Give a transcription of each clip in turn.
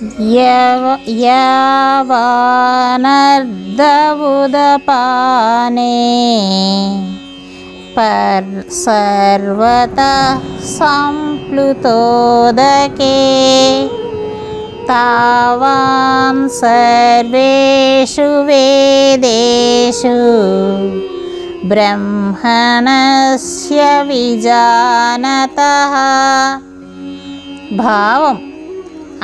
యావానర్ధవుదపానే సర్వతః సంప్లుతోదకే తావాన్ సర్వేషు వేదేషు బ్రహ్మణస్య విజానతః. భావం: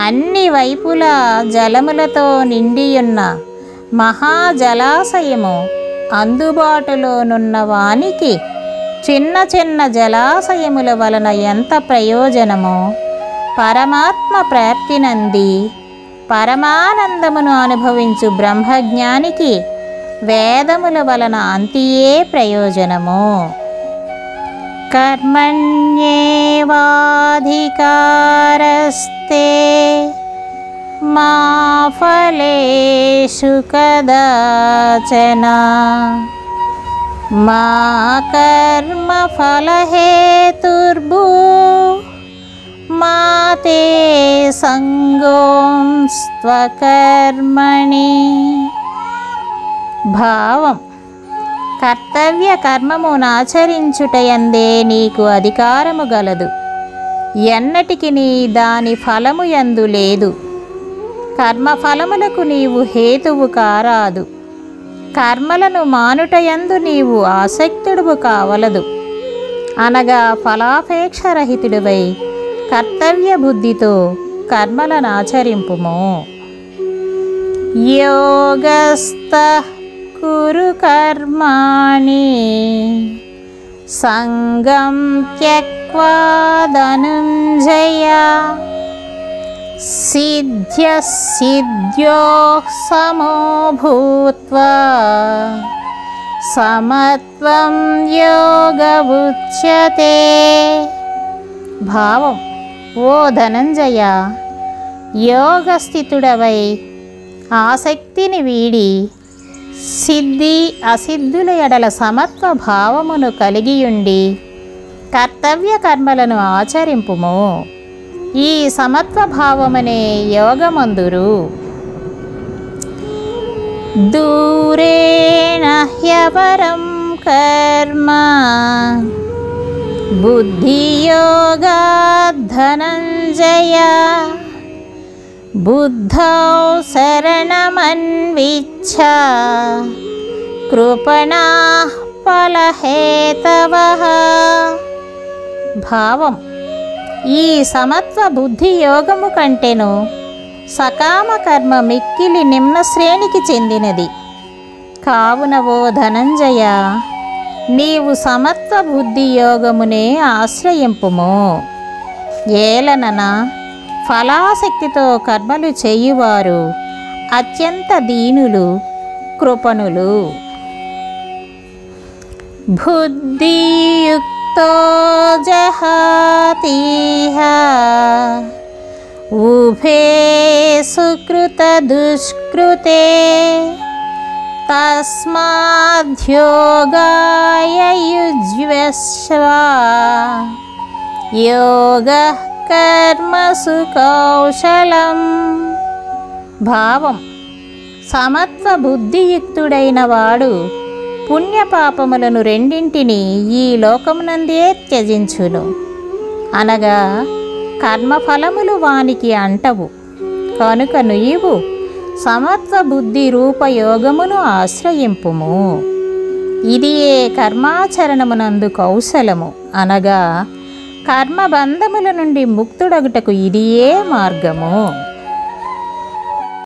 అన్ని వైపులా జలములతో నిండియున్న మహాజలాశయము అందుబాటులోనున్న వానికి చిన్న చిన్న జలాశయముల వలన ఎంత ప్రయోజనమో, పరమాత్మ ప్రాప్తినంది పరమానందమును అనుభవించు బ్రహ్మజ్ఞానికి వేదముల వలన అంతియే ప్రయోజనము. కర్మణ్యేవాధికారస్తే మా ఫలేషు కదాచన మా కర్మఫలహేతుర్భూ మా తే సంగోంస్త్వకర్మణి. భావం: కర్తవ్య కర్మమునాచరించుటయందే నీకు అధికారము గలదు, ఎన్నటికి నీ దాని ఫలము యందు లేదు. కర్మఫలములకు నీవు హేతువు కారాదు. కర్మలను మానుటయందు నీవు ఆసక్తుడువు కావలదు. అనగా ఫలాపేక్షరహితుడివై కర్తవ్య బుద్ధితో కర్మలనాచరింపుము. యోగస్థః కురు కర్మాణి సంగం త్యక్వా ధనంజయ సిద్ధ్యసిద్ధ్యోః సమో భూత్వా సమత్వం యోగ ఉచ్యతే. భావం: ఓ ధనంజయ, యోగస్థితుడవై ఆసక్తిని వీడి సిద్ధి అసిద్ధుల ఎడల సమత్వ భావమును కలిగియుండి కర్తవ్య కర్మలను ఆచరింపుము. ఈ సమత్వ భావమనే యోగమందురు. దూరేణ హ్యపరం కర్మ బుద్ధియోగాద్ ధనంజయ బుద్ధౌ శరణమన్విచ్ఛ కృపణాః ఫలహేతవః. భావం: ఈ సమత్వ బుద్ధి యోగము కంటెను సకామ కర్మ మిక్కిలి నిమ్న శ్రేణికి చెందినది. కావున ఓ ధనంజయ, నీవు సమత్వ బుద్ధి యోగమునే ఆశ్రయింపుము. ఏలనన ఫలాసక్తితో కర్మలు చేయువారు అత్యంత దీనులు, కృపణులు. బుద్ధియుక్తో జహాతిహ ఉభే సుకృత దుష్కృతే తస్మాద్యోగాయ యుజ్యస్వ యోగః కర్మసు కౌశలం. భావం: సమత్వ బుద్ధియుక్తుడైన వాడు పుణ్యపాపములను రెండింటినీ ఈ లోకమునందే త్యజించును. అనగా కర్మఫలములు వానికి అంటవు. కనుక నీవు సమత్వ బుద్ధి రూపయోగమును ఆశ్రయింపుము. ఇది ఏ కర్మాచరణమునందు కౌశలము. అనగా కర్మబంధముల నుండి ముక్తుడగుటకు ఇదియే మార్గము.